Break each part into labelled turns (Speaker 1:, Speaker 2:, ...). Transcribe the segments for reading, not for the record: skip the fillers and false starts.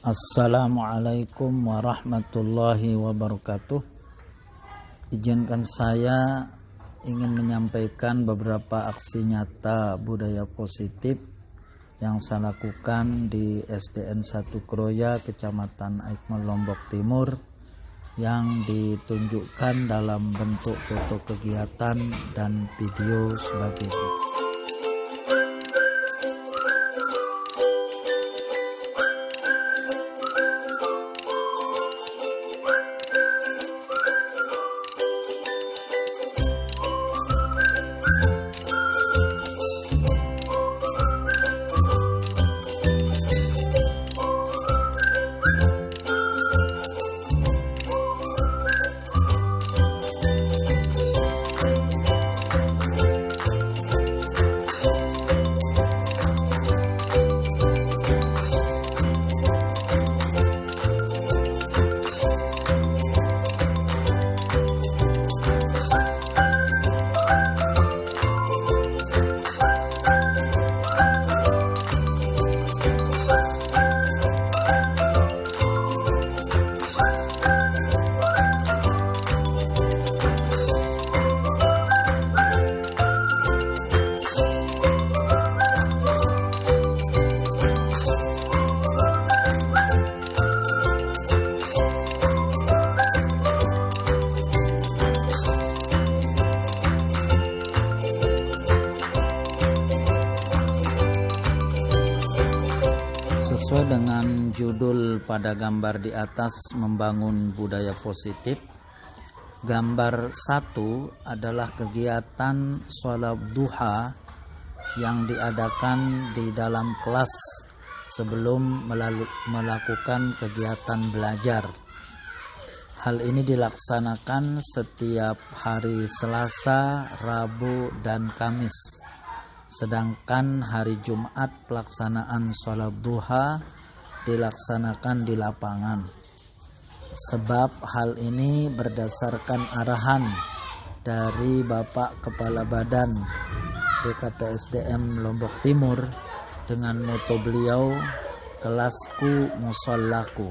Speaker 1: Assalamualaikum warahmatullahi wabarakatuh. Izinkan saya ingin menyampaikan beberapa aksi nyata budaya positif yang saya lakukan di SDN 1 Kroya, Kecamatan Aikmal, Lombok Timur, yang ditunjukkan dalam bentuk foto kegiatan dan video sebagai berikut. Sesuai dengan judul pada gambar di atas, membangun budaya positif, gambar 1 adalah kegiatan sholat duha yang diadakan di dalam kelas sebelum melakukan kegiatan belajar. Hal ini dilaksanakan setiap hari Selasa, Rabu, dan Kamis. Sedangkan hari Jumat pelaksanaan sholat duha dilaksanakan di lapangan. Sebab hal ini berdasarkan arahan dari Bapak Kepala Badan BKPSDM Lombok Timur dengan moto beliau, kelasku musollaku,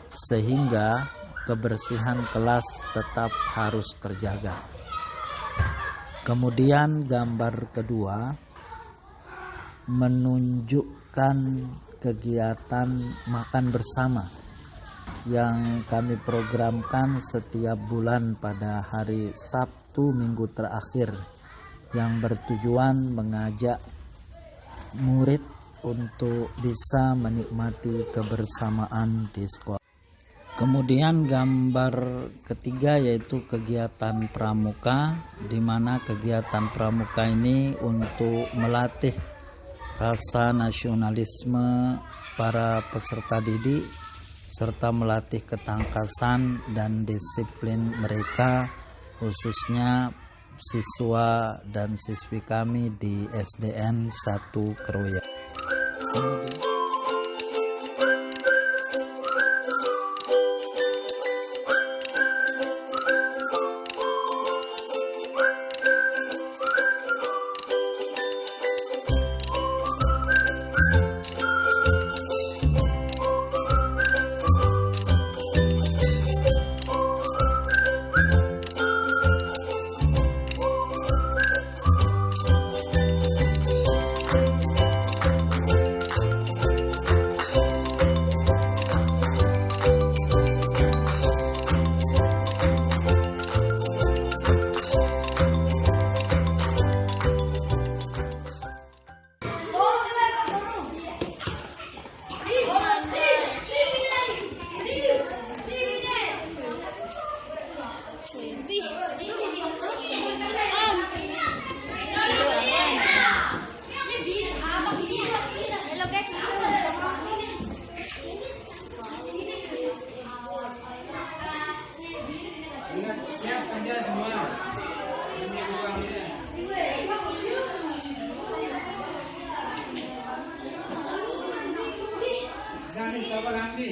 Speaker 1: sehingga kebersihan kelas tetap harus terjaga. Kemudian gambar kedua menunjukkan kegiatan makan bersama yang kami programkan setiap bulan pada hari Sabtu minggu terakhir, yang bertujuan mengajak murid untuk bisa menikmati kebersamaan di sekolah. Kemudian gambar ketiga yaitu kegiatan pramuka, di mana kegiatan pramuka ini untuk melatih rasa nasionalisme para peserta didik serta melatih ketangkasan dan disiplin mereka, khususnya siswa dan siswi kami di SDN 1 Kroya.
Speaker 2: Siap kerja semua. Ini bukannya. Nanti coba nanti.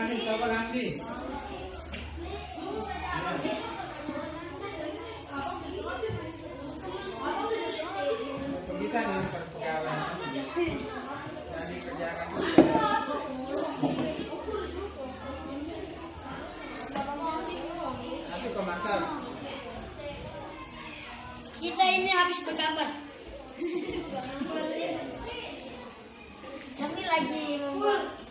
Speaker 2: Nanti siapa nanti? Kita nih pegawai. Nanti kerjakan. Nanti komentar.
Speaker 3: Kita ini habis berkabar. Kami lagi membuat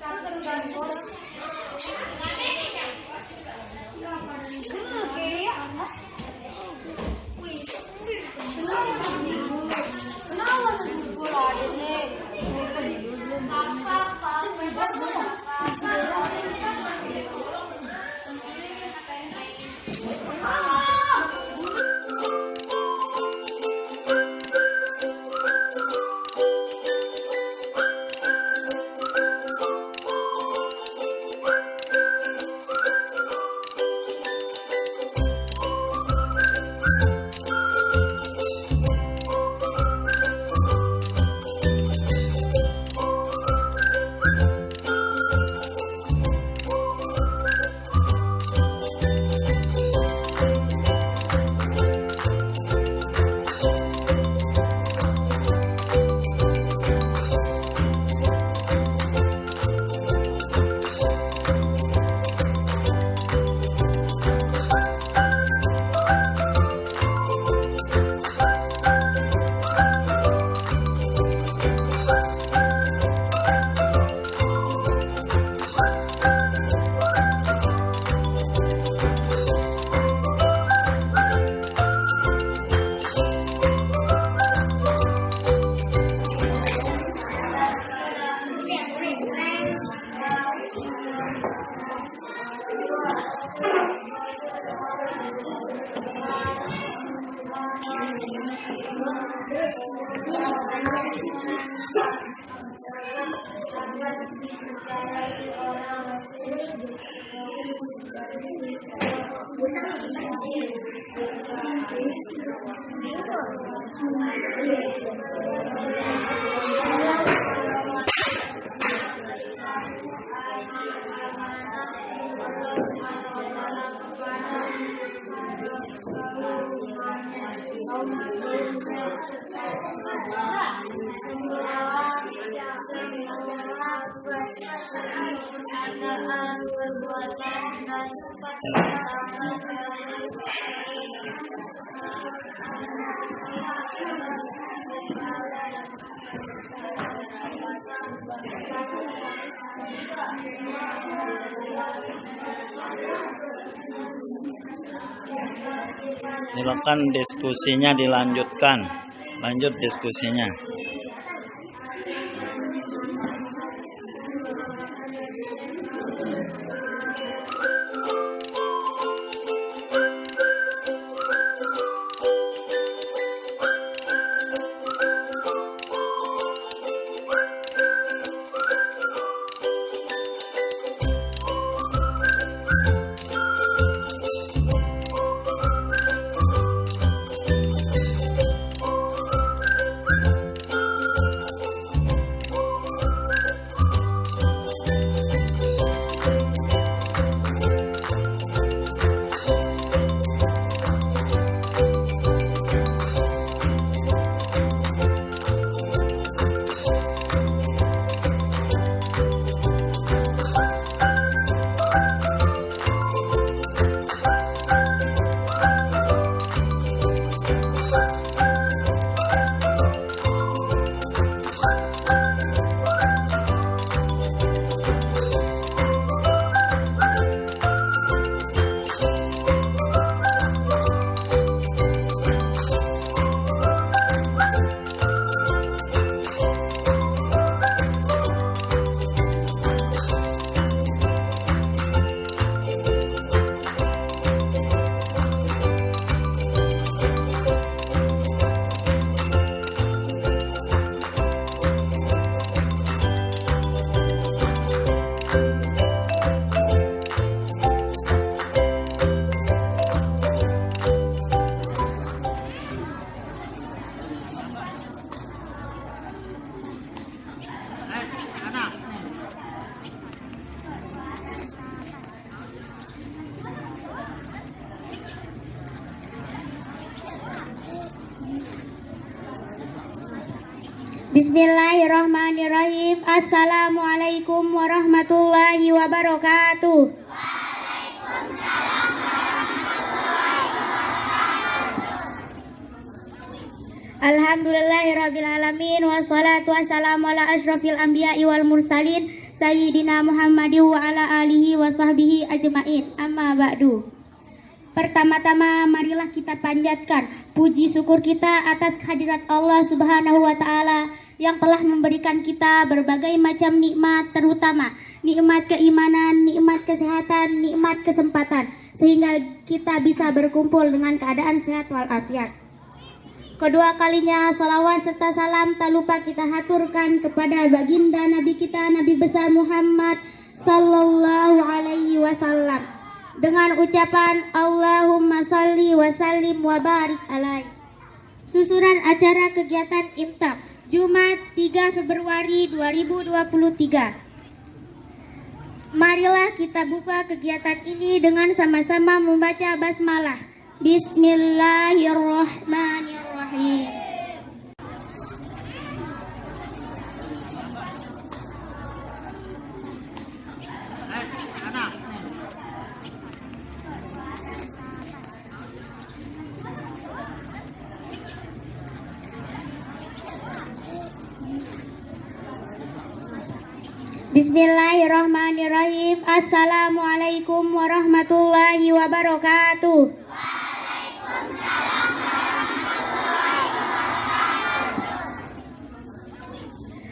Speaker 4: Silakan diskusinya dilanjutkan. Lanjut diskusinya.
Speaker 5: Bismillahirrahmanirrahim. Assalamualaikum warahmatullahi wabarakatuh. Alhamdulillahirrabbilalamin. Wassalatu wassalamu ala ashrafil anbiya'i wal mursalin Sayyidina Muhammadin wa ala alihi wa sahbihi ajma'in. Amma ba'du. Pertama-tama marilah kita panjatkan puji syukur kita atas kehadirat Allah Subhanahu wa taala yang telah memberikan kita berbagai macam nikmat, terutama nikmat keimanan, nikmat kesehatan, nikmat kesempatan, sehingga kita bisa berkumpul dengan keadaan sehat walafiat. Kedua kalinya salawat serta salam tak lupa kita haturkan kepada baginda Nabi kita, Nabi besar Muhammad sallallahu alaihi wasallam dengan ucapan Allahumma salli wa sallim wa barik alaih. Susunan acara kegiatan Imtak Jumat 3 Februari 2023. Marilah kita buka kegiatan ini dengan sama-sama membaca basmalah. Bismillahirrahmanirrahim. Bismillahirrahmanirrahim. Assalamualaikum warahmatullahi wabarakatuh.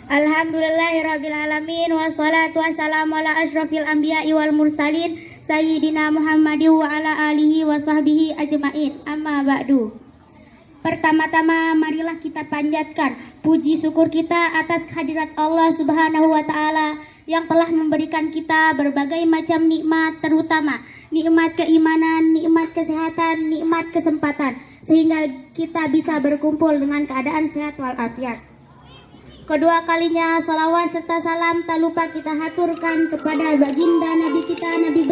Speaker 5: Alhamdulillahirrabbilalamin. Wassalatu wassalamu ala ashrafil anbiya'i wal mursalin Sayyidina Muhammadin wa ala alihi wa sahbihi ajma'in. Amma ba'du. Pertama-tama marilah kita panjatkan puji syukur kita atas kehadirat Allah Subhanahu wa taala yang telah memberikan kita berbagai macam nikmat, terutama nikmat keimanan, nikmat kesehatan, nikmat kesempatan, sehingga kita bisa berkumpul dengan keadaan sehat walafiat. Kedua kalinya salawat serta salam tak lupa kita haturkan kepada baginda Nabi kita, Nabi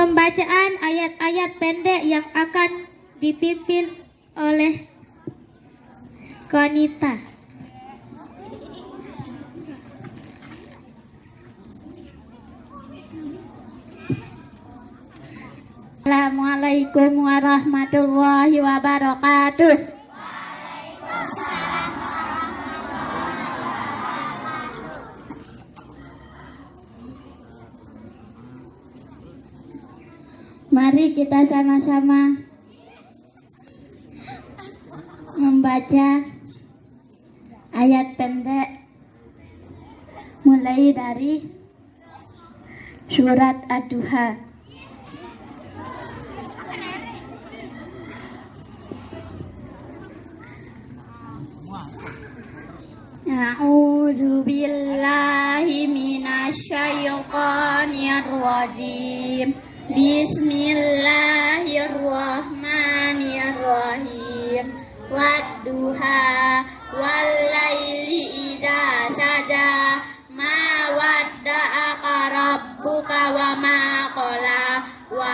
Speaker 5: Pembacaan ayat-ayat pendek yang akan dipimpin oleh Konita. Assalamualaikum warahmatullahi wabarakatuh. Mari kita sama-sama membaca ayat pendek mulai dari surat Ad-Duha. A'udzu billahi minasy syaithanir rajim. Bismillahirrahmanirrahim. Wadduha wallaili idza saja ma wadda'aka rabbuka wa ma qala wa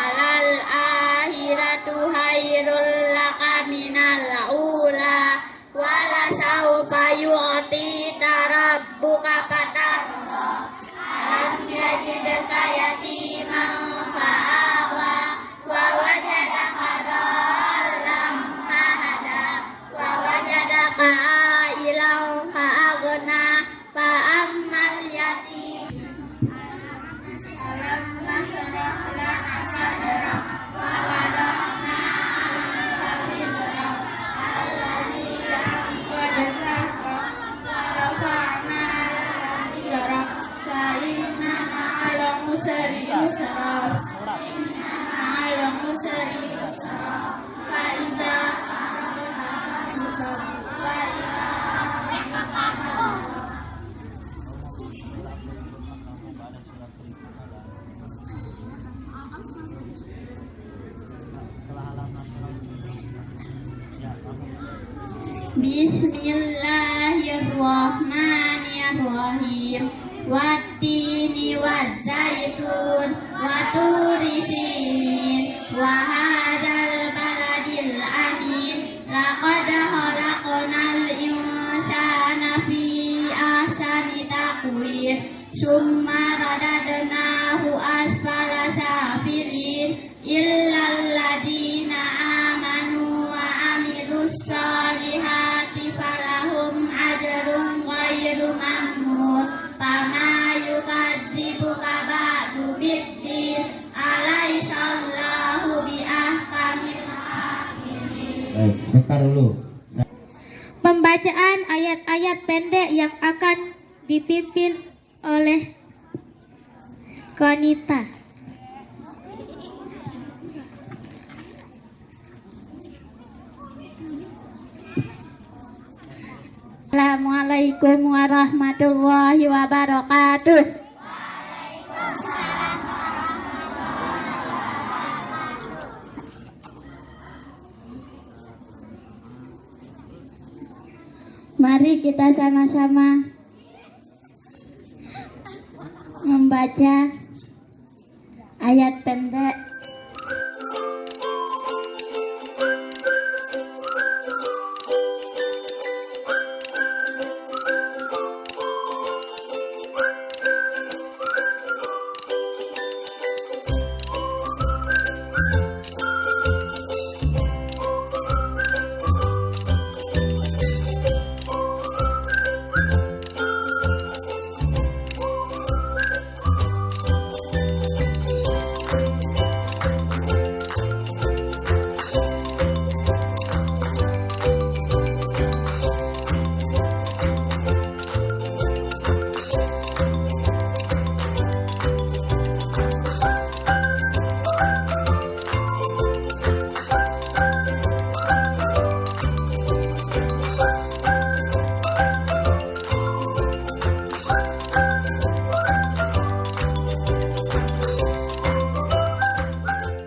Speaker 5: Bismillahirrahmanirrahim. Wattini wazzaitun wa turi sinin wa hadzal baladil amin. Laqad khalaqnal insana fi ahsani taqwim. Summa radadnahu asfala safilin illal ladina amanu wa amilus solihati falahum ajrun ghairu mamnun. Fama yukadzibuka ba'du biddin alaihissallahu biahkamil hakimin.
Speaker 6: Baik, bentar dulu.
Speaker 5: Pembacaan ayat-ayat pendek yang akan dipimpin oleh Konita. Assalamualaikum warahmatullahi wabarakatuh. Mari kita sama-sama membaca ayat pendek.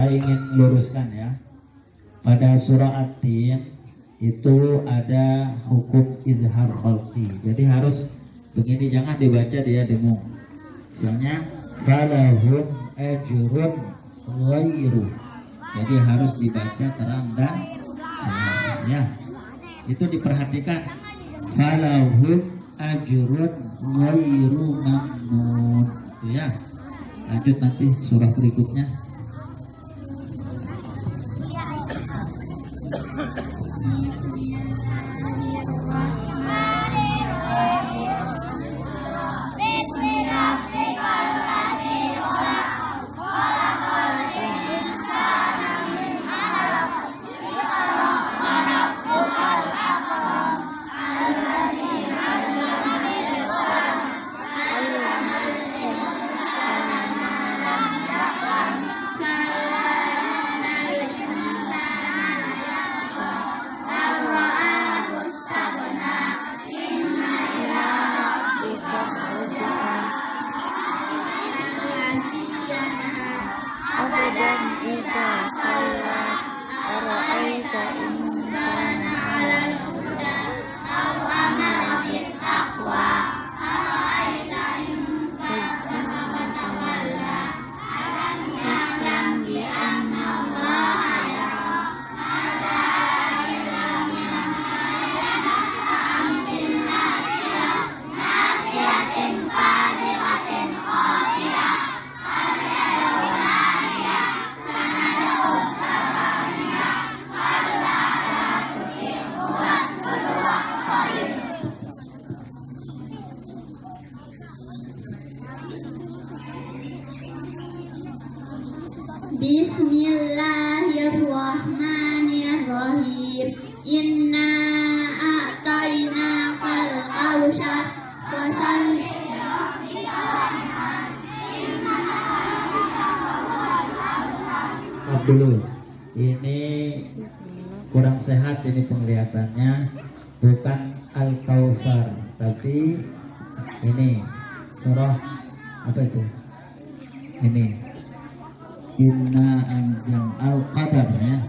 Speaker 6: Saya ingin luruskan ya, pada surah At-Tin itu ada hukum izhar khalqi, jadi harus begini, jangan dibaca dia dengung. Misalnya falahum ajrun ghairu, jadi harus dibaca terang dan jelas ya. Itu diperhatikan, falahum ajrun ghairu mamnun itu ya. Lanjut nanti surah berikutnya. Bismillahirrahmanirrahim. Inna a'tainakal kautsar fasalli dulu. Ini kurang sehat ini penglihatannya, bukan Al-Kautsar tapi ini surah apa itu? Ini Inna anzal al-qadar ya.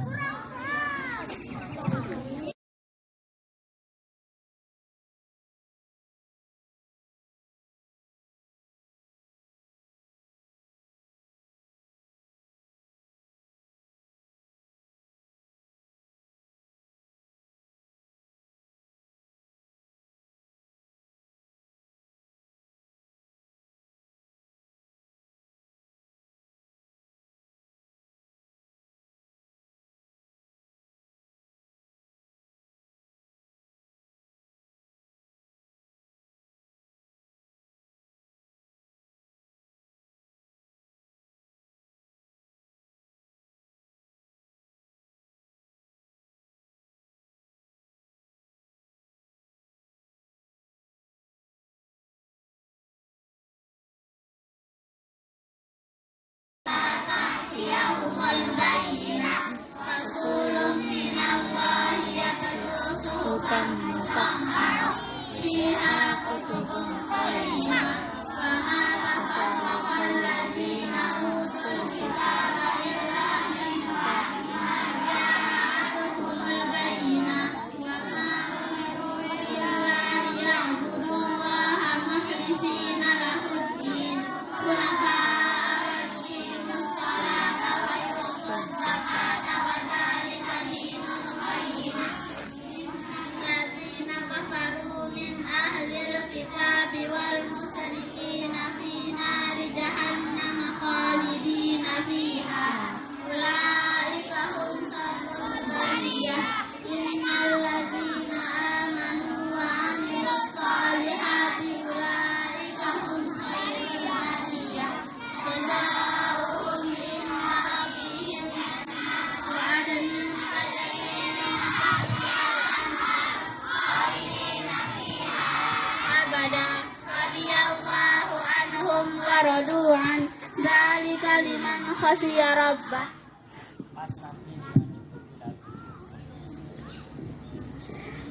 Speaker 5: Radu'an dzalika liman khashiya rabbah.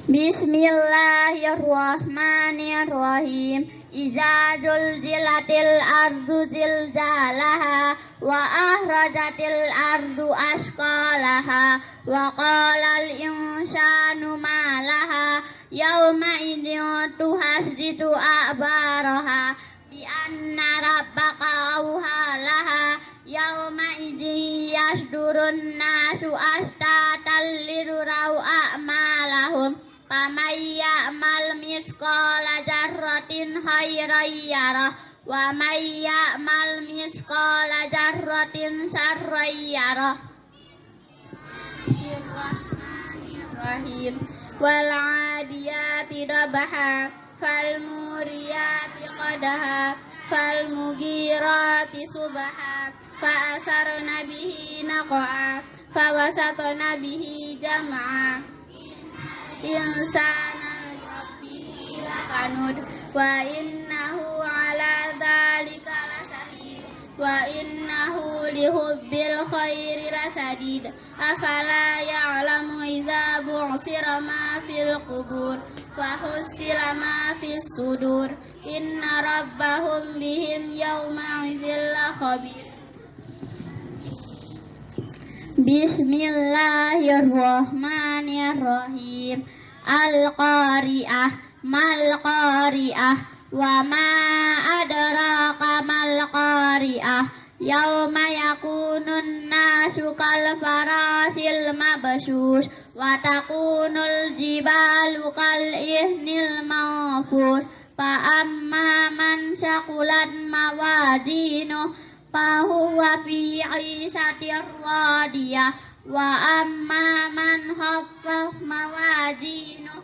Speaker 5: Bismillahirrahmanirrahim. Iza zulzilatil ardu zilzalaha wa ahrajatil ardu asqalaha wa qalal insanu ma laha yawma idzin tuhaddisu akhbaraha bi anna rabbaka awhalaha yawma idzin yasdurun nasu astatan lirau a'malahum faman ya'mal misqala dzarratin khairan yarah wa man ya'mal misqala dzarratin syarran yarah. Bismillahirrahmanirrahim. Wal 'adiyati dabha fal muriyati qadaha fal mughirati subha fa asarna bihi naq'a fa wasatna bihi jam'a. Insana rabbihi lakanud wa innahu ala dzalika lasyahid wa innahu lihubbil khairi lasadid afala ya'lamu idza bu'thira ma fil qubur wa husila ma fis sudur inna rabbahum bihim yawma idzil khabir. Bismillahirrahmanirrahim. Al-Qari'ah. Mal-Qari'ah. Wa ma adraka mal-Qari'ah. Yauma yakunun nasu kal farasil mabsus wa takunul jibalu kal ihnil manfus fa amma man saqulat mawazinu fa huwa fi 'ishatir radiyah wa amma man khaffat mawazinu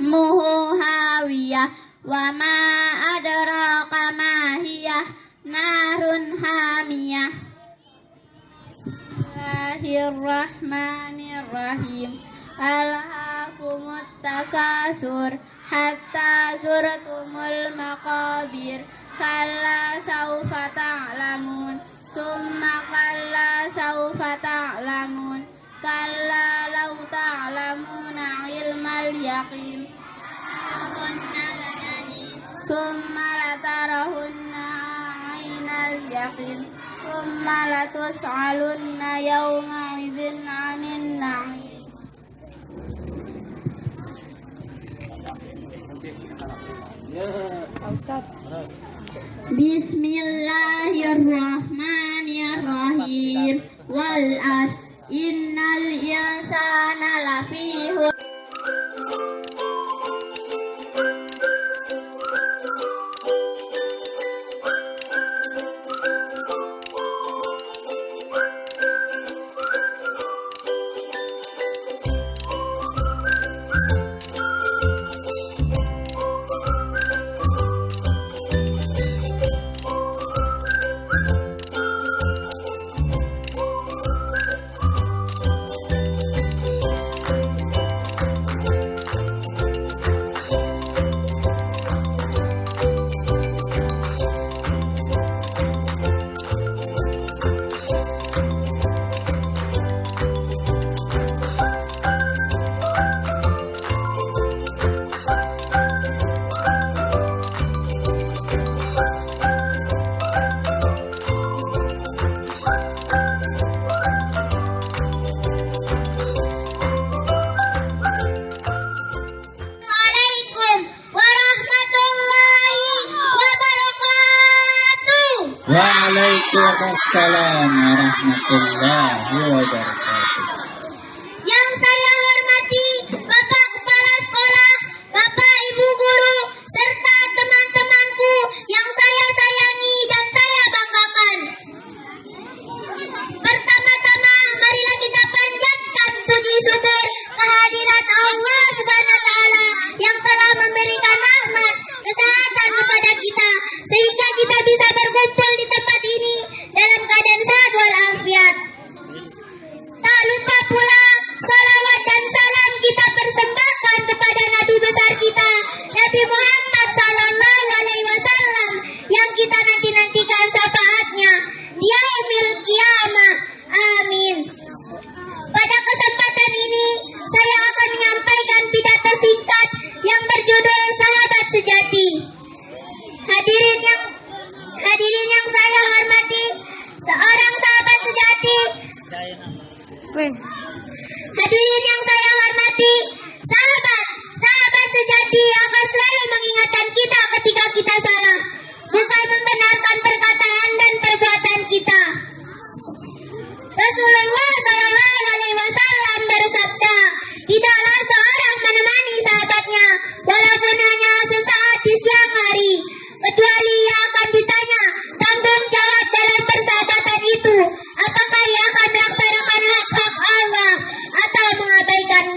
Speaker 5: muhu hawiyah wa ma adraka ma hiya narun hamiyah. Bismillahirrahmanirrahim. Alhaakumut takasur hatta zurtumul maqabir kalla saufa ta'lamun summa kalla saufa ta'lamun kalla law ta'lamuna ilmal yaqin summa latarahunna ainal yaqin summa latus'alunna yawma idzin 'anin na'im. Bismillahirrahmanirrahim. Wal 'ashr innal insana lafi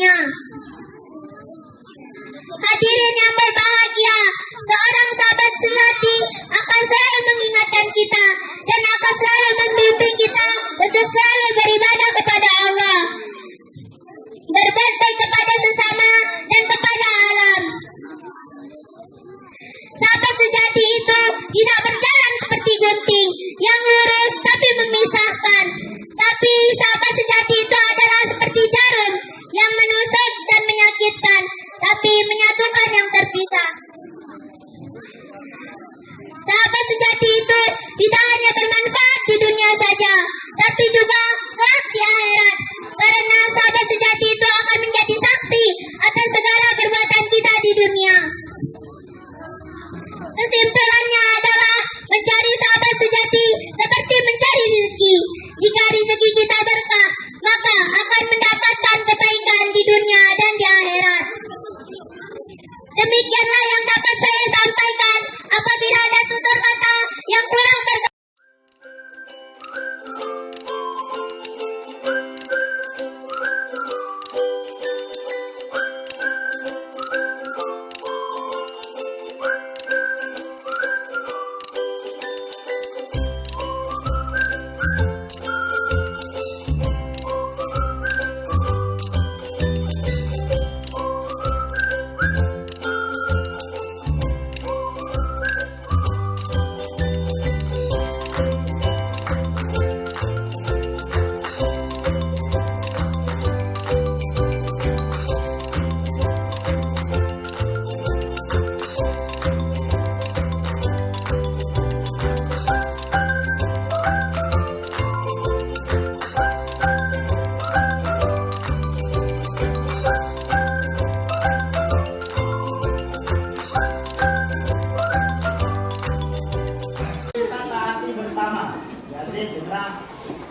Speaker 5: kehidupannya. Hadirin yang berbahagia, seorang sahabat sejati akan selalu mengingatkan kita dan akan selalu membimbing kita untuk selalu beribadah kepada Allah, berbuat baik kepada sesama dan kepada alam. Sahabat sejati itu tidak berjalan seperti gunting yang lurus tapi memisahkan. Tapi sahabat sejati itu adalah seperti jarum yang menusuk dan menyakitkan, tapi menyatukan yang terpisah. Sahabat sejati itu tidak hanya bermanfaat di dunia saja, tapi juga kelak di akhirat. Karena sahabat sejati itu akan menjadi saksi atas segala perbuatan kita di dunia. Kesimpulannya adalah mencari sahabat sejati seperti mencari rezeki. Jika rezeki kita berkah, maka akan mendapatkan kebaikan di dunia dan di akhirat. Demikianlah yang dapat saya sampaikan. Apabila ada tutur kata yang kurang berkenan,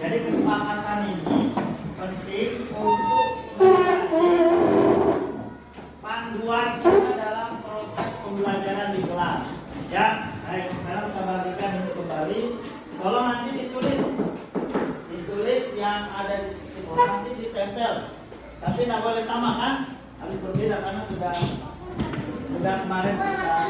Speaker 4: Jadi kesepakatan ini penting untuk menjadi panduan kita dalam proses pembelajaran di kelas. Ya, baik. Sekarang saya bagikan ini kembali. Tolong nanti ditulis yang ada di situ. Nanti ditempel. Tapi tidak boleh sama kan? Harus berbeda karena sudah kemarin kita.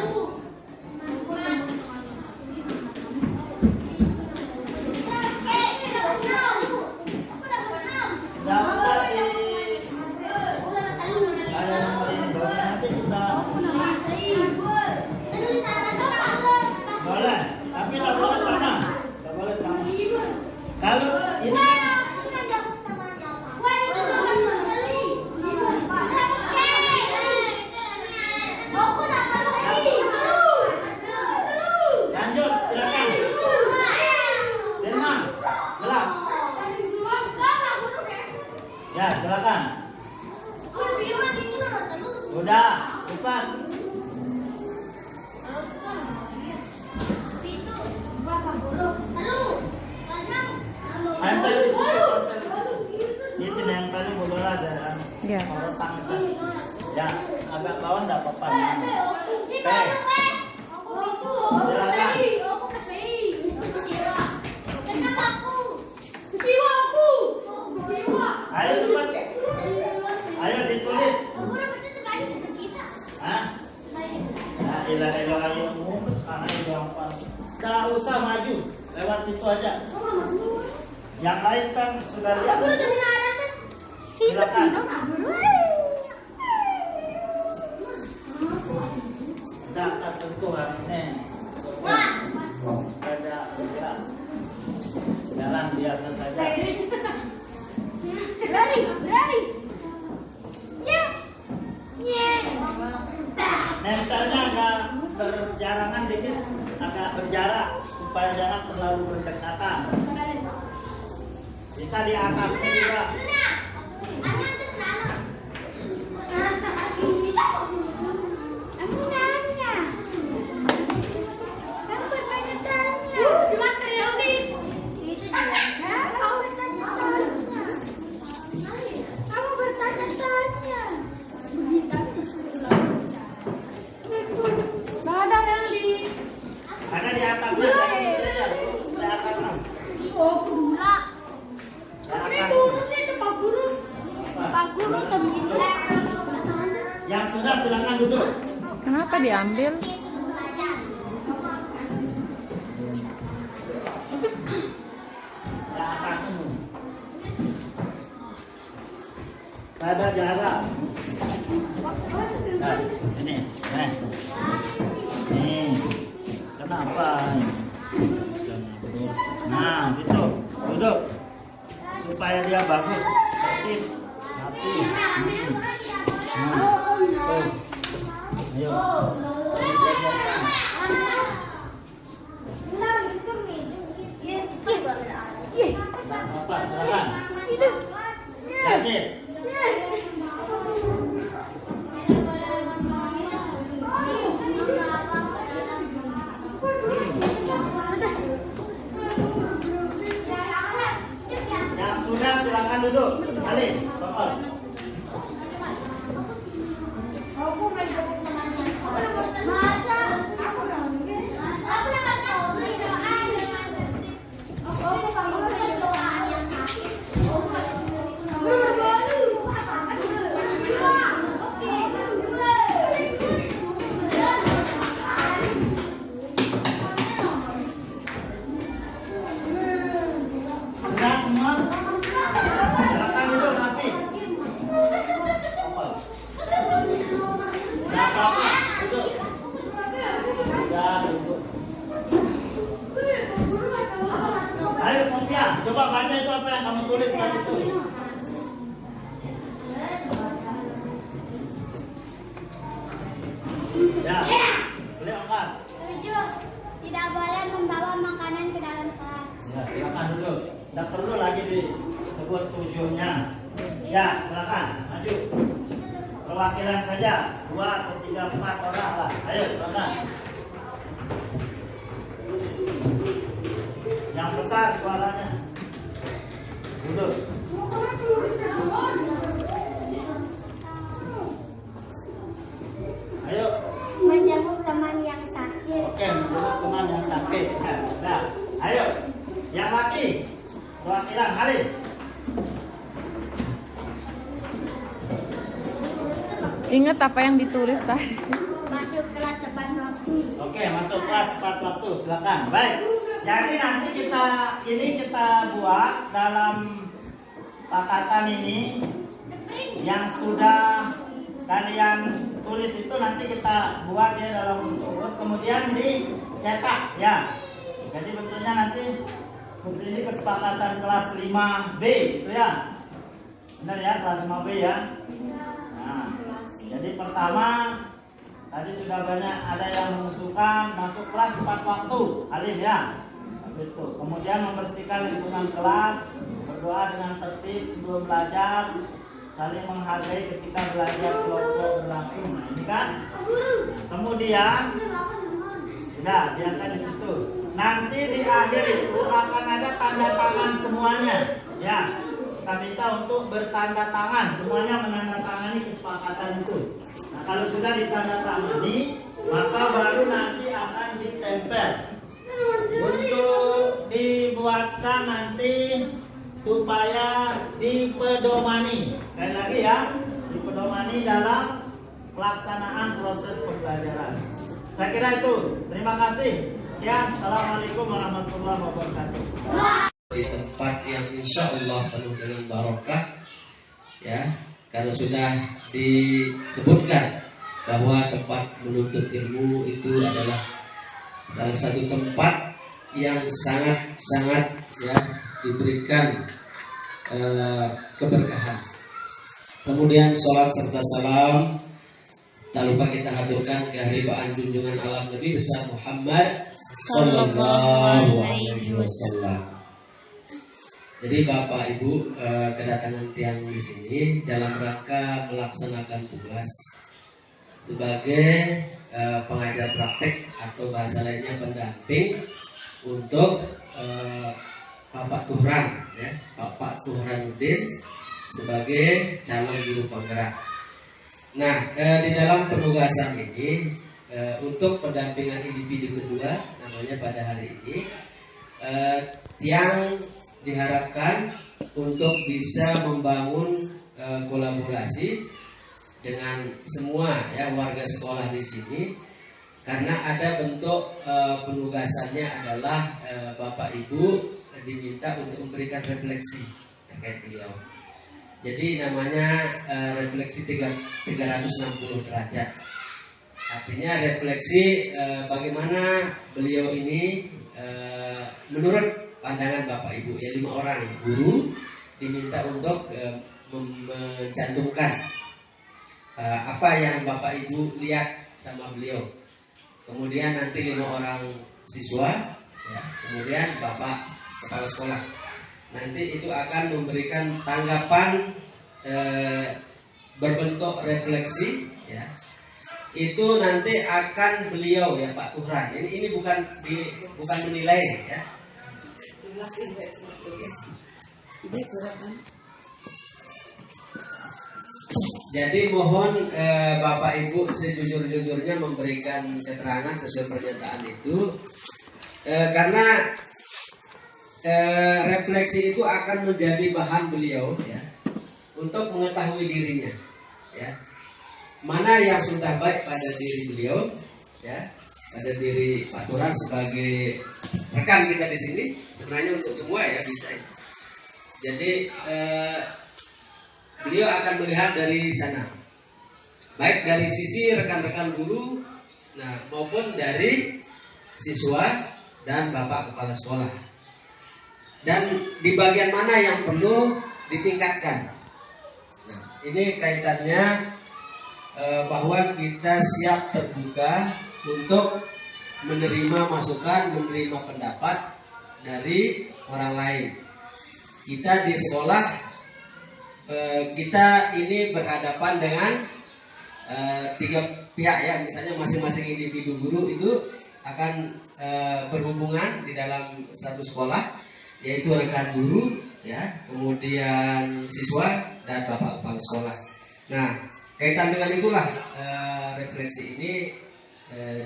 Speaker 4: Ya, silakan. Udah, cepat. Tempel di situ. Di sini yang tadi bola ada. Ya. Ya, agak bawah enggak apa-apa. Oke. Silakan. Ayo cepat. Ayo ditulis. Hah? Nah, ilah ayo karena itu gampang. Enggak usah maju, lewat situ aja. Yang lain kan sudah lihat. Silakan. Tidak tersentuh hari ini. Ada bergerak. Jalan biasa saja.
Speaker 5: Berani. Ya.
Speaker 4: Nempelnya agak berjarangan dikit, agak berjarak supaya jangan terlalu berdekatan. Bisa di atas juga. Ada di atasnya, di atasnya.
Speaker 5: Oh, kedua.
Speaker 4: Di atas. Yang sudah silakan duduk.
Speaker 7: Kenapa diambil?
Speaker 4: Yang atas semua. Pada jarak. Nah, ini. Nih. Kenapa ini? Nah, gitu. Duduk. Supaya dia bagus. Tertib. Rapi. Tuh. Ayo. Apa? Silakan. Yazid. Yang sudah silakan duduk. Ali, Bapak. Sudah semua? Silakan duduk rapi. Bapak. Nah, Bapak, duduk. Sudah duduk. Ayo Sophia, coba baca itu apa yang kamu tulis tadi itu. Ya, boleh angkat.
Speaker 3: 7. Tidak boleh membawa makanan ke dalam kelas.
Speaker 4: Ya, silakan duduk. Tidak perlu lagi disebut tujuannya. Ya, silakan maju. Perwakilan saja 2 atau 3, 4 orang lah. Ayo silakan. Yang besar suaranya. Duduk. Ayo.
Speaker 3: Menjenguk teman yang sakit.
Speaker 4: Oke, menjenguk teman yang sakit. Nah, ayo. Yang laki. Perwakilan Halim.
Speaker 7: Ingat apa yang ditulis tadi?
Speaker 3: Masuk kelas tepat waktu.
Speaker 4: Oke, masuk kelas tepat waktu. Silakan. Baik. Jadi nanti kita buat dalam pakatan ini yang sudah kalian tulis itu nanti kita buat dia dalam bentuk Word, kemudian dicetak ya. Jadi bentuknya nanti seperti ini, kesepakatan kelas 5B itu ya. Benar ya, kelas 5B ya. Nah, jadi pertama tadi sudah banyak ada yang mengusulkan masuk kelas tepat waktu, Alim ya. Habis itu kemudian membersihkan lingkungan kelas, berdoa dengan tertib sebelum belajar, saling menghargai ketika belajar kelompok berlangsung. Nah, ini kan. Kemudian sudah biarkan di situ. Nanti di akhir itu akan ada tanda tangan semuanya. Ya, kita minta untuk bertanda tangan, semuanya menandatangani kesepakatan itu. Nah, kalau sudah ditandatangani, maka baru nanti akan ditempel. Untuk dibuatkan nanti supaya dipedomani. Sekali lagi ya, dipedomani dalam pelaksanaan proses pembelajaran. Saya kira itu. Terima kasih. Ya, assalamualaikum warahmatullahi wabarakatuh.
Speaker 6: Di tempat yang insya Allah penuh dengan barokah, ya, kalau sudah disebutkan bahwa tempat menuntut ilmu itu adalah salah satu tempat yang sangat ya diberikan keberkahan. Kemudian sholat serta salam tak lupa kita haturkan keharibaan junjungan alam Nabi besar Muhammad Sallallahu Alaihi Wasallam. Jadi Bapak Ibu, kedatangan tiang di sini dalam rangka melaksanakan tugas sebagai pengajar praktek atau bahasa lainnya pendamping untuk Bapak Tuhran, ya, Bapak Tuhranuddin sebagai calon guru penggerak. Nah, di dalam penugasan ini untuk pendampingan individu kedua, namanya pada hari ini, yang diharapkan untuk bisa membangun kolaborasi dengan semua ya warga sekolah di sini, karena ada bentuk penugasannya adalah Bapak Ibu diminta untuk memberikan refleksi terkait beliau. Jadi namanya refleksi 360 derajat. Artinya refleksi bagaimana beliau ini menurut pandangan Bapak Ibu ya, 5 orang guru diminta untuk mencantumkan apa yang Bapak Ibu lihat sama beliau. Kemudian nanti 5 orang siswa ya, kemudian Bapak Kepala Sekolah. Nanti itu akan memberikan tanggapan berbentuk refleksi ya. Itu nanti akan beliau ya Pak Tuhran. Ini bukan menilai ya. Jadi mohon Bapak Ibu sejujur-jujurnya memberikan keterangan sesuai pernyataan itu, karena refleksi itu akan menjadi bahan beliau ya untuk mengetahui dirinya ya, mana yang sudah baik pada diri beliau ya, pada diri Pak Turan sebagai rekan kita di sini, sebenarnya untuk semua ya bisa. Jadi beliau akan melihat dari sana, baik dari sisi rekan-rekan guru, nah maupun dari siswa dan Bapak Kepala Sekolah. Dan di bagian mana yang perlu ditingkatkan. Nah, ini kaitannya bahwa kita siap terbuka untuk menerima masukan, menerima pendapat dari orang lain. Kita di sekolah, kita ini berhadapan dengan 3 pihak ya, misalnya masing-masing individu guru itu akan berhubungan di dalam satu sekolah, yaitu rekan guru ya, kemudian siswa dan Bapak Kepala Sekolah. Nah, kaitan dengan itulah refleksi ini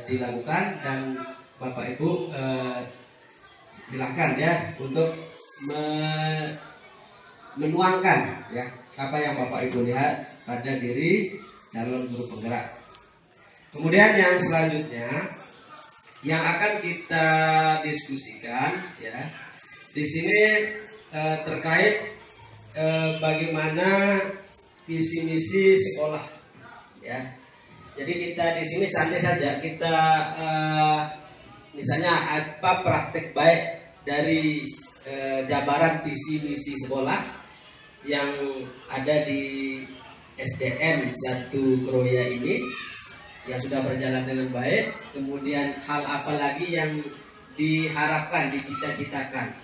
Speaker 6: dilakukan, dan Bapak Ibu silakan ya untuk menuangkan ya apa yang Bapak Ibu lihat pada diri calon guru penggerak. Kemudian yang selanjutnya yang akan kita diskusikan ya, di sini terkait bagaimana visi misi sekolah ya. Jadi kita di sini santai saja, kita misalnya apa praktek baik dari jabaran visi misi sekolah yang ada di SDN 1 Kroya ini yang sudah berjalan dengan baik. Kemudian hal apa lagi yang diharapkan, dicita-citakan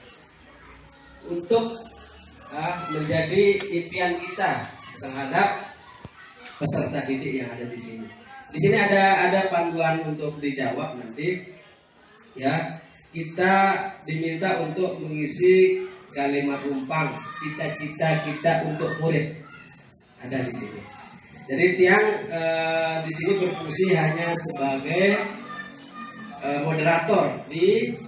Speaker 6: untuk menjadi impian kita terhadap peserta didik yang ada di sini. Di sini ada panduan untuk dijawab nanti ya. Kita diminta untuk mengisi kalimat rumpang cita-cita kita untuk murid, ada di sini. Jadi Tiang di sini berfungsi hanya sebagai moderator di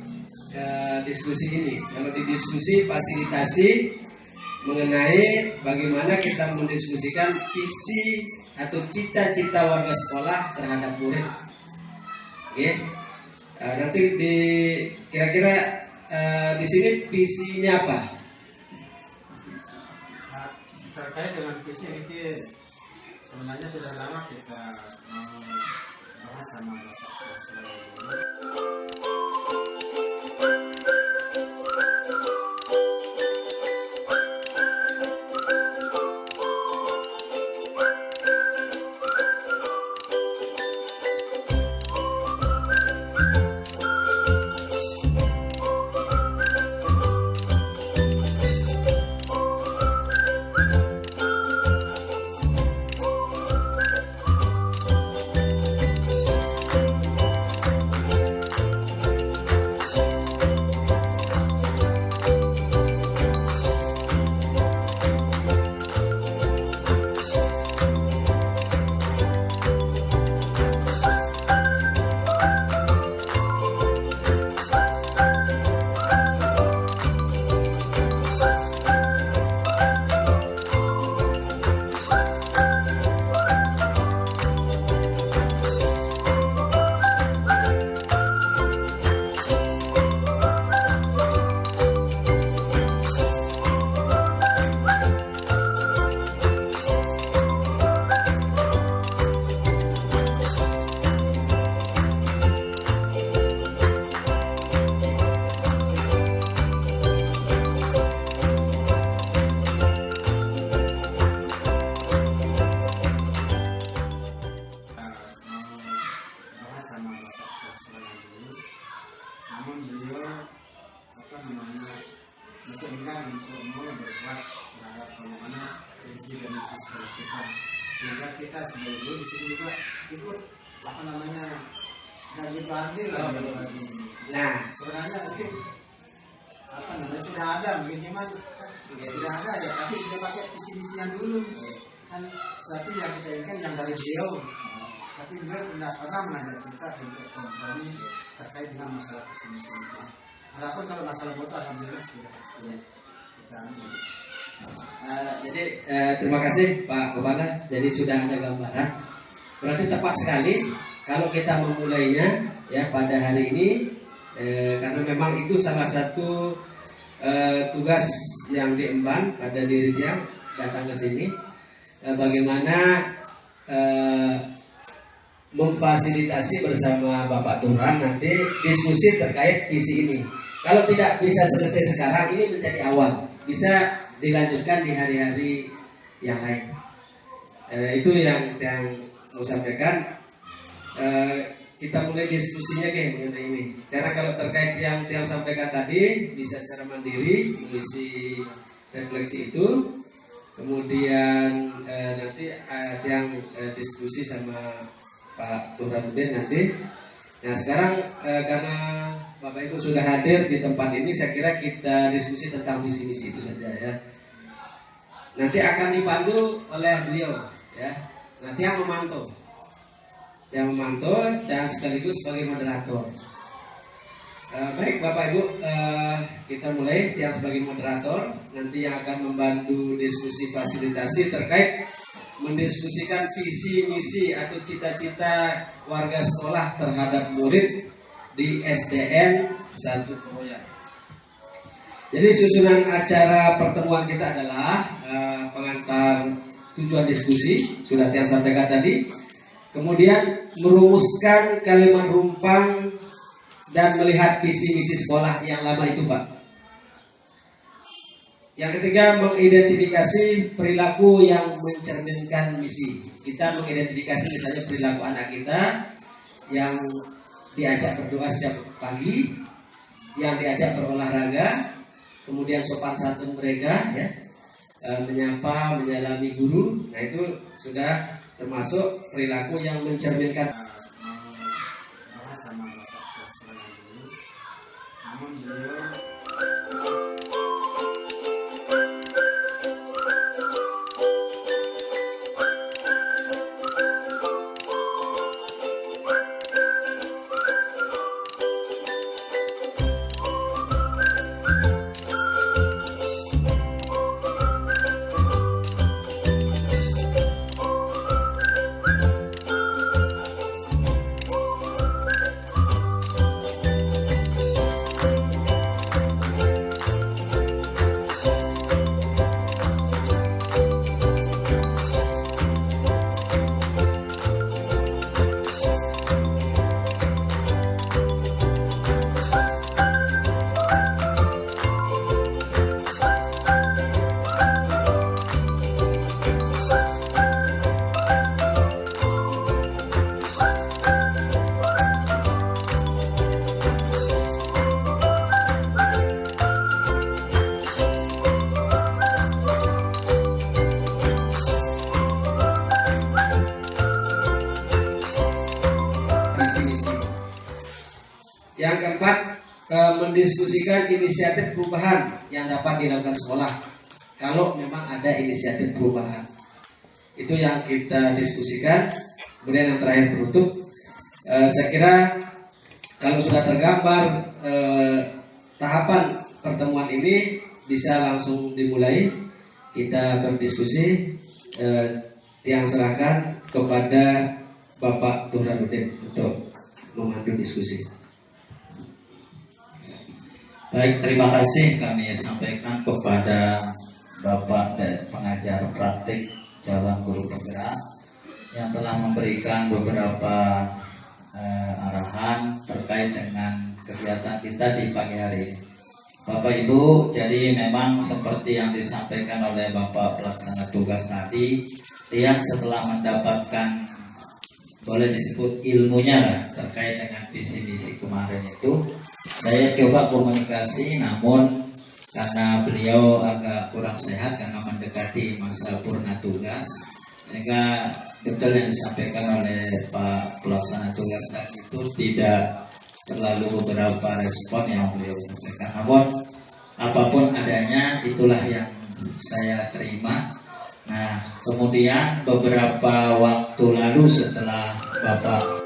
Speaker 6: diskusi ini. Kalau di diskusi fasilitasi mengenai bagaimana kita mendiskusikan visi atau cita-cita warga sekolah terhadap murid. Oke. Nanti kira-kira di sini visinya apa?
Speaker 2: Terkait dengan visi ini sebenarnya sudah lama kita mau bahas sama Bapak. sehingga kita sebagai guru di sini juga ikut apa namanya bagi adil lah bagi.
Speaker 6: Nah,
Speaker 2: Sebenarnya itu apa namanya sudah ada minimal ya sudah ada ya, tapi kita pakai visi misinya dulu kan, tapi yang kita inginkan yang dari beliau, tapi beliau tidak pernah mengajak kita untuk kompromi terkait dengan masalah visi misi. Walaupun kalau masalah foto alhamdulillah sudah kita ambil.
Speaker 6: Jadi terima kasih Pak Kepala. Jadi sudah ada gambaran. Berarti tepat sekali kalau kita memulainya ya pada hari ini, karena memang itu salah satu tugas yang diemban pada dirinya datang ke sini, bagaimana memfasilitasi bersama Bapak Turan nanti diskusi terkait visi ini. Kalau tidak bisa selesai sekarang, ini menjadi awal, bisa dilanjutkan di hari-hari yang lain. Itu yang mau sampaikan. Kita mulai diskusinya mengenai ini. Karena kalau terkait yang sampaikan tadi, bisa secara mandiri mengisi refleksi itu. Kemudian nanti ada yang diskusi sama Pak Turatuddin nanti. Nah sekarang karena Bapak Ibu sudah hadir di tempat ini, saya kira kita diskusi tentang visi-misi itu saja ya. Nanti akan dipandu oleh beliau ya. Nanti yang memantau dan sekaligus sebagai moderator. Baik Bapak Ibu, kita mulai yang sebagai moderator, nanti yang akan membantu diskusi fasilitasi terkait mendiskusikan visi misi atau cita-cita warga sekolah terhadap murid di SDN 1 Kroya. Jadi susunan acara pertemuan kita adalah pengantar tujuan diskusi, sudah yang sampaikan tadi. Kemudian merumuskan kalimat rumpang dan melihat visi misi sekolah yang lama itu Pak. Yang ketiga, mengidentifikasi perilaku yang mencerminkan misi. Kita mengidentifikasi misalnya perilaku anak kita yang diajak berdoa setiap pagi, yang diajak berolahraga, kemudian sopan santun mereka, ya, menyapa, menyalami guru. Nah itu sudah termasuk perilaku yang mencerminkan.
Speaker 2: Bahas sama Bapak Presiden dulu, namun beliau
Speaker 6: yang keempat, mendiskusikan inisiatif perubahan yang dapat dilakukan sekolah. Kalau memang ada inisiatif perubahan, itu yang kita diskusikan. Kemudian yang terakhir penutup, saya kira kalau sudah tergambar tahapan pertemuan ini bisa langsung dimulai. Kita berdiskusi, yang serahkan kepada Bapak Turatuddin untuk memandu diskusi.
Speaker 8: Baik, terima kasih kami sampaikan kepada Bapak pengajar praktik Jalan Guru Penggerak yang telah memberikan beberapa arahan terkait dengan kegiatan kita di pagi hari ini. Bapak Ibu, jadi memang seperti yang disampaikan oleh Bapak Pelaksana Tugas tadi, yang setelah mendapatkan boleh disebut ilmunya lah terkait dengan visi misi kemarin itu, saya coba komunikasi, namun karena beliau agak kurang sehat karena mendekati masa purna tugas, sehingga betul yang disampaikan oleh Pak Pelaksana Tugas tadi itu tidak terlalu beberapa respon yang beliau sampaikan. Namun apapun adanya itulah yang saya terima. Nah, kemudian beberapa waktu lalu setelah Bapak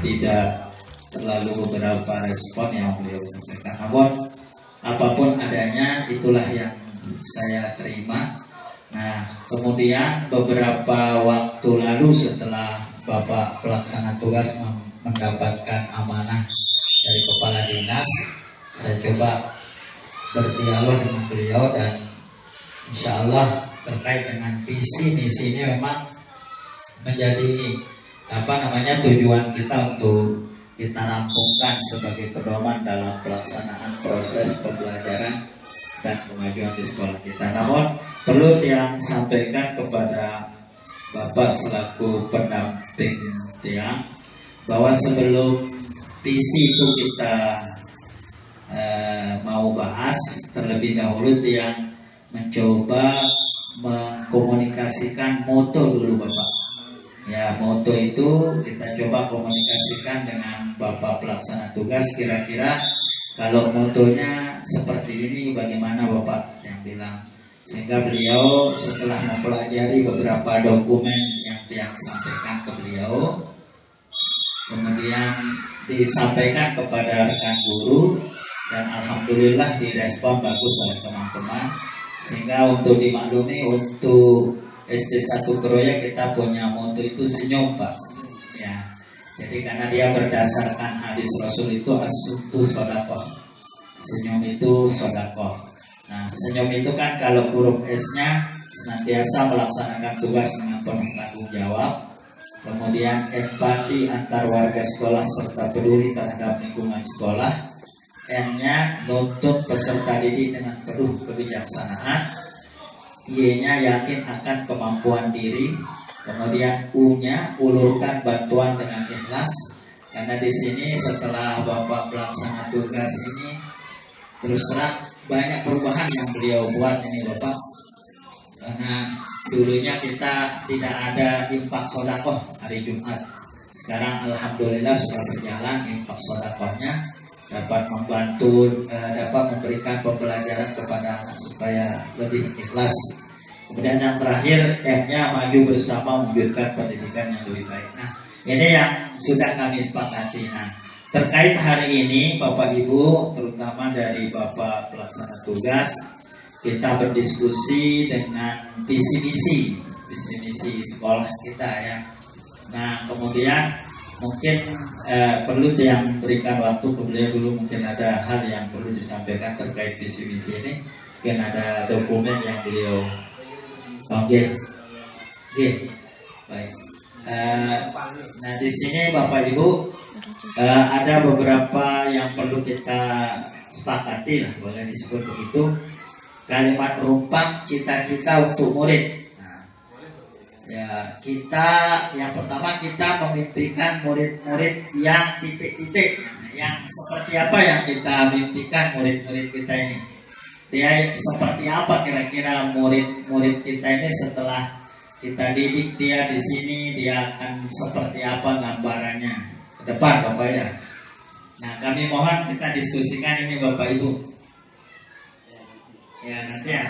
Speaker 8: tidak terlalu beberapa respon yang beliau sampaikan. Namun apapun adanya itulah yang saya terima. Nah, kemudian beberapa waktu lalu setelah Bapak Pelaksana Tugas mendapatkan amanah dari Kepala Dinas, saya coba berdialog dengan beliau dan insya Allah terkait dengan visi misi ini memang menjadi tujuan kita untuk kita rampungkan sebagai pedoman dalam pelaksanaan proses pembelajaran dan kemajuan di sekolah kita. Namun perlu yang sampaikan kepada Bapak selaku pendamping tiang bahwa sebelum visi itu kita mau bahas, terlebih dahulu tiang mencoba mengkomunikasikan moto dulu Bapak. Ya, moto itu kita coba komunikasikan dengan Bapak Pelaksana Tugas, kira-kira kalau motonya seperti ini bagaimana Bapak yang bilang. Sehingga beliau setelah mempelajari beberapa dokumen yang tiang sampaikan ke beliau, kemudian disampaikan kepada rekan guru dan alhamdulillah direspon bagus oleh teman-teman. Sehingga untuk dimaklumi, untuk SD 1 Keroya kita punya moto itu senyum Pak. Ya, jadi karena dia berdasarkan hadis Rasul itu as-sumtu sodaqoh. Senyum itu sodaqoh. Nah, senyum itu kan kalau huruf S-nya senantiasa melaksanakan tugas dengan penuh tanggung jawab. Kemudian empati antar warga sekolah serta peduli terhadap lingkungan sekolah. N-nya nuntut peserta didik dengan penuh kebijaksanaan. Y-nya yakin akan kemampuan diri. Kemudian U-nya ulurkan bantuan dengan ikhlas. Karena di sini setelah Bapak Pelaksana Tugas ini terus terang banyak perubahan yang beliau buat ini Bapak. Karena dulunya kita tidak ada infak sodakoh hari Jumat. Sekarang alhamdulillah sudah berjalan infak sodakohnya, dapat membantu, dapat memberikan pembelajaran kepada anak supaya lebih ikhlas. Kemudian yang terakhir M-nya maju bersama mewujudkan pendidikan yang lebih baik. Nah, ini yang sudah kami sepakati. Nah, terkait hari ini Bapak Ibu, terutama dari Bapak Pelaksana Tugas, kita berdiskusi dengan visi misi sekolah kita ya. Nah, kemudian mungkin perlu yang berikan waktu ke beliau dulu, mungkin ada hal yang perlu disampaikan terkait visi misi ini. Mungkin ada dokumen yang beliau baik. Nah, di sini Bapak Ibu ada beberapa yang perlu kita sepakati lah, boleh disebut begitu. Kalimat rumpang cita-cita untuk murid. Nah, Ya, kita yang pertama kita memimpikan murid-murid yang titik-titik. Yang seperti apa yang kita mimpikan murid-murid kita ini? Dia seperti apa kira-kira murid-murid kita ini setelah kita didik dia di sini, dia akan seperti apa gambarannya ke depan, Bapak ya. Nah, kami mohon kita diskusikan ini Bapak Ibu. Ya, nanti ya.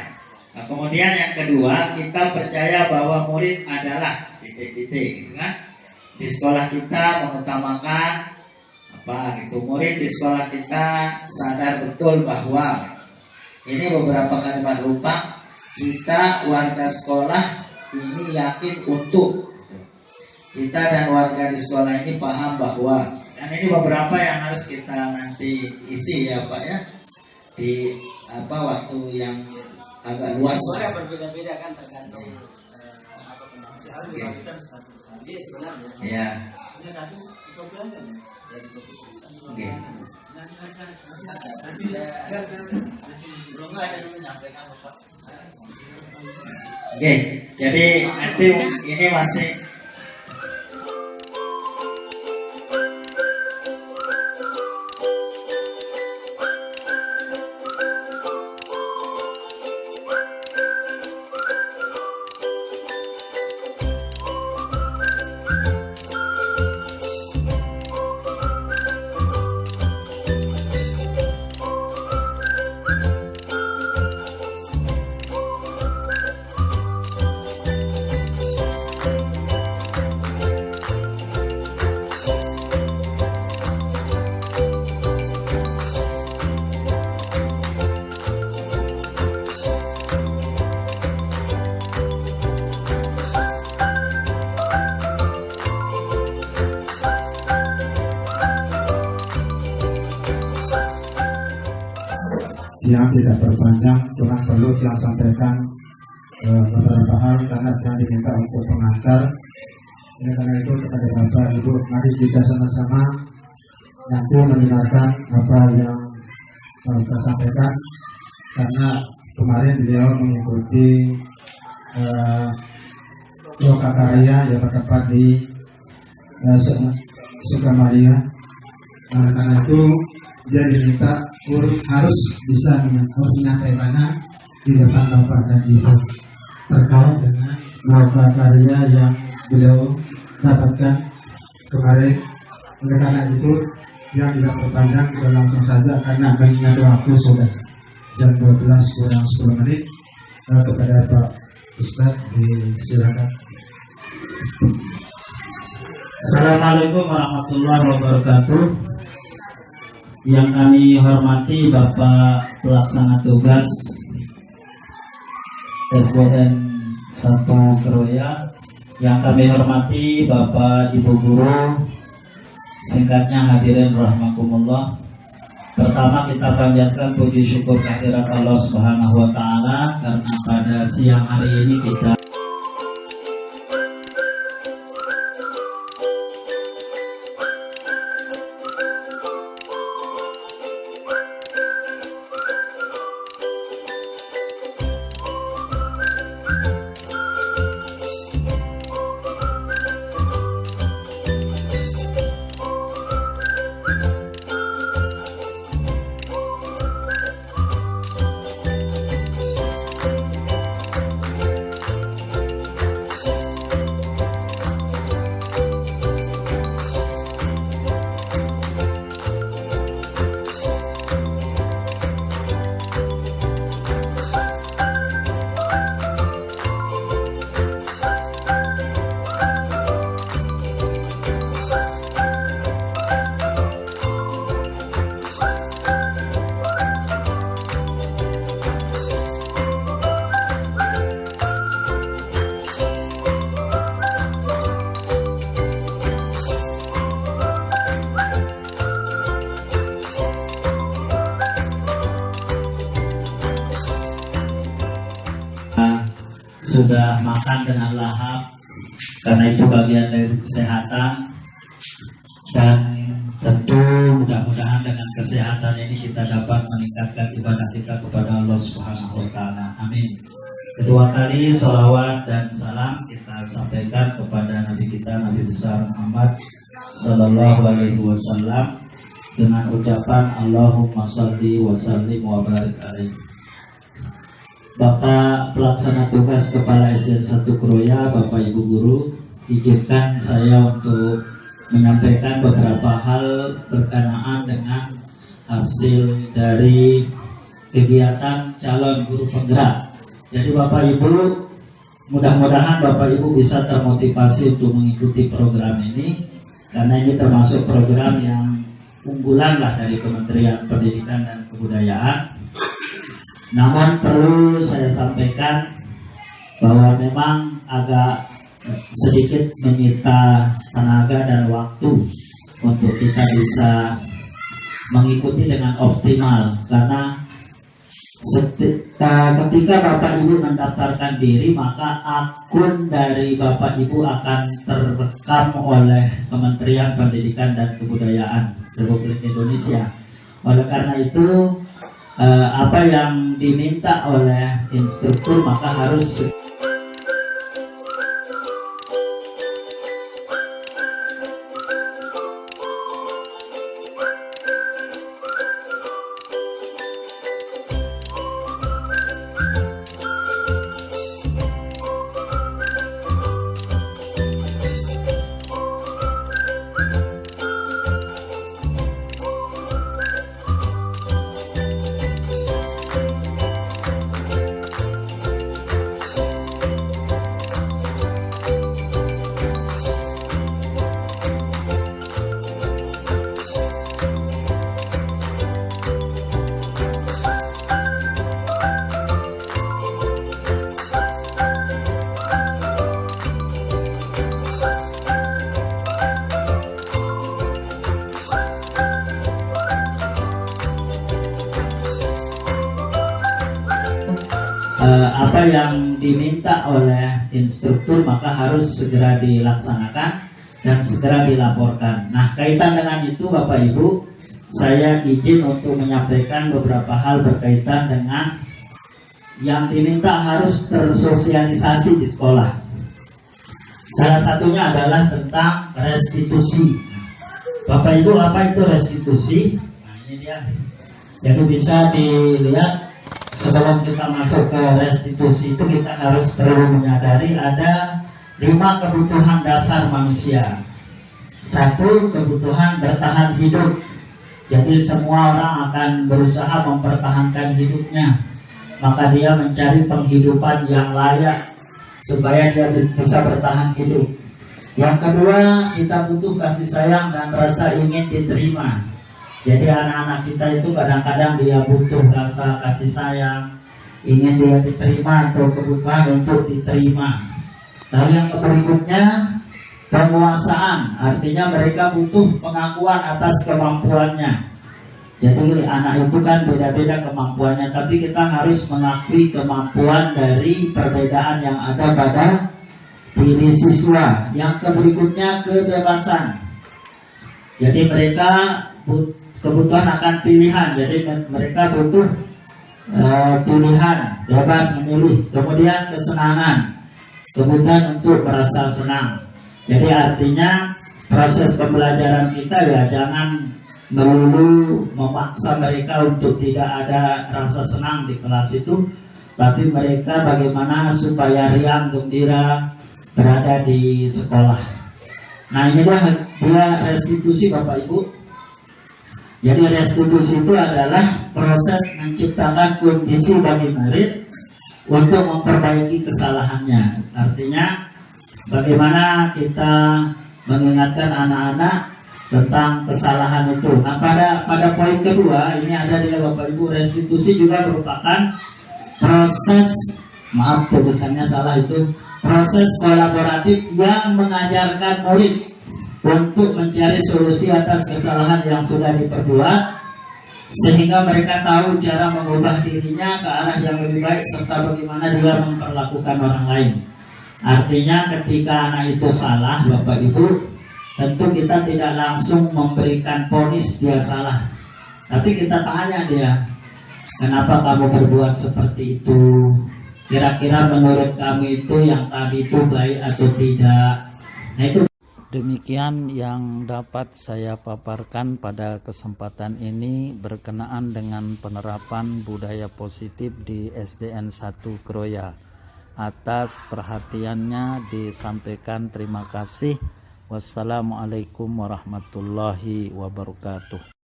Speaker 8: Nah, kemudian yang kedua, kita percaya bahwa murid adalah titik-titik, gitu kan? Di sekolah kita mengutamakan apa gitu. Murid di sekolah kita sadar betul bahwa ini beberapa kalimat lupa, kita warga sekolah ini yakin untuk gitu. Kita dan warga di sekolah ini paham bahwa, dan ini beberapa yang harus kita nanti isi ya Pak ya, di apa waktu yang agak luas lah.
Speaker 6: Berbeda-beda kan tergantung apa pendampingan. Jadi sebenarnya
Speaker 8: Ya.
Speaker 2: Hanya satu kopi aja ya. Dari kopi sebentar.
Speaker 8: Oke.
Speaker 2: Belum ada yang menyampaikan Bapak.
Speaker 8: Oke, jadi nanti ini masih
Speaker 9: yang tidak berpanjang, cuma perlu yang sampaikan beberapa hal karena yang diminta untuk pengantar. Karena itu kepada Bapak Ibu, mari kita sama-sama nanti mendengarkan apa yang kita sampaikan, karena kemarin beliau mengikuti lokakarya yang bertempat di Sukamaria. Karena itu dia diminta harus bisa menyampaikannya di depan Bapak dan Ibu terkait dengan lokakarya yang beliau dapatkan kemarin. Oleh karena itu yang tidak berpanjang, kita langsung saja karena mengingat waktu sudah jam 12 kurang 10 menit. Kepada Pak Ustadz disilakan.
Speaker 10: Assalamualaikum warahmatullahi wabarakatuh. Yang kami hormati Bapak Pelaksana Tugas SDN 1 Keroya, yang kami hormati Bapak Ibu Guru, singkatnya hadirin rahimakumullah. Pertama kita panjatkan puji syukur kehadirat Allah Subhanahu wa taala karena pada siang hari ini kita sudah makan dengan lahap, karena itu bagian dari kesehatan. Dan tentu mudah-mudahan dengan kesehatan ini kita dapat meningkatkan ibadah kita kepada Allah Subhanahu wa taala. Amin. Kedua kali sholawat dan salam kita sampaikan kepada Nabi kita, Nabi besar Muhammad Sallallahu Alaihi Wasallam dengan ucapan Allahumma sholli wa sallim wa barik alaihi. Bapak pelaksana tugas Kepala SDN 1 Kroya, Bapak Ibu Guru, izinkan saya untuk menyampaikan beberapa hal berkenaan dengan hasil dari kegiatan calon guru penggerak. Jadi Bapak Ibu, mudah-mudahan Bapak Ibu bisa termotivasi untuk mengikuti program ini, karena ini termasuk program yang unggulan lah dari Kementerian Pendidikan dan Kebudayaan. Namun perlu saya sampaikan bahwa memang agak sedikit menyita tenaga dan waktu untuk kita bisa mengikuti dengan optimal, karena ketika Bapak Ibu mendaftarkan diri, maka akun dari Bapak Ibu akan terekam oleh Kementerian Pendidikan dan Kebudayaan Republik Indonesia. Oleh karena itu, apa yang diminta oleh instruktur maka harus apa yang diminta oleh instruktur maka harus segera dilaksanakan dan segera dilaporkan. Nah, kaitan dengan itu Bapak Ibu, saya izin untuk menyampaikan beberapa hal berkaitan dengan yang diminta harus tersosialisasi di sekolah. Salah satunya adalah tentang restitusi. Bapak Ibu, apa itu restitusi? Nah, ini dia. Jadi bisa dilihat. Sebelum kita masuk ke restitusi itu kita harus perlu menyadari ada 5 kebutuhan dasar manusia. 1, kebutuhan bertahan hidup. Jadi semua orang akan berusaha mempertahankan hidupnya. Maka dia mencari penghidupan yang layak supaya dia bisa bertahan hidup. Yang kedua, kita butuh kasih sayang dan rasa ingin diterima. Jadi anak-anak kita itu kadang-kadang dia butuh rasa kasih sayang, ingin dia diterima atau kebutuhan untuk diterima. Lalu yang berikutnya, penguasaan, artinya mereka butuh pengakuan atas kemampuannya. Jadi anak itu kan beda-beda kemampuannya, tapi kita harus mengakui kemampuan dari perbedaan yang ada pada diri siswa. Yang berikutnya, kebebasan. Jadi mereka kebutuhan akan pilihan, jadi mereka butuh pilihan, bebas memilih. Kemudian kesenangan, kebutuhan untuk merasa senang. Jadi artinya proses pembelajaran kita ya jangan melulu memaksa mereka untuk tidak ada rasa senang di kelas itu, tapi mereka bagaimana supaya riang gembira berada di sekolah. Nah, inilah dia restitusi Bapak Ibu. Jadi restitusi itu adalah proses menciptakan kondisi bagi murid untuk memperbaiki kesalahannya. Artinya bagaimana kita mengingatkan anak-anak tentang kesalahan itu. Nah, pada poin kedua ini ada di Bapak Ibu, restitusi juga merupakan proses, maaf tulisannya salah, itu proses kolaboratif yang mengajarkan murid untuk mencari solusi atas kesalahan yang sudah diperbuat, sehingga mereka tahu cara mengubah dirinya ke arah yang lebih baik serta bagaimana dia memperlakukan orang lain. Artinya ketika anak itu salah Bapak Ibu, tentu kita tidak langsung memberikan vonis dia salah, tapi kita tanya dia, kenapa kamu berbuat seperti itu? Kira-kira menurut kamu itu yang tadi itu baik atau tidak? Nah itu.
Speaker 1: Demikian yang dapat saya paparkan pada kesempatan ini berkenaan dengan penerapan budaya positif di SDN 1 Kroya. Atas perhatiannya disampaikan terima kasih. Wassalamualaikum warahmatullahi wabarakatuh.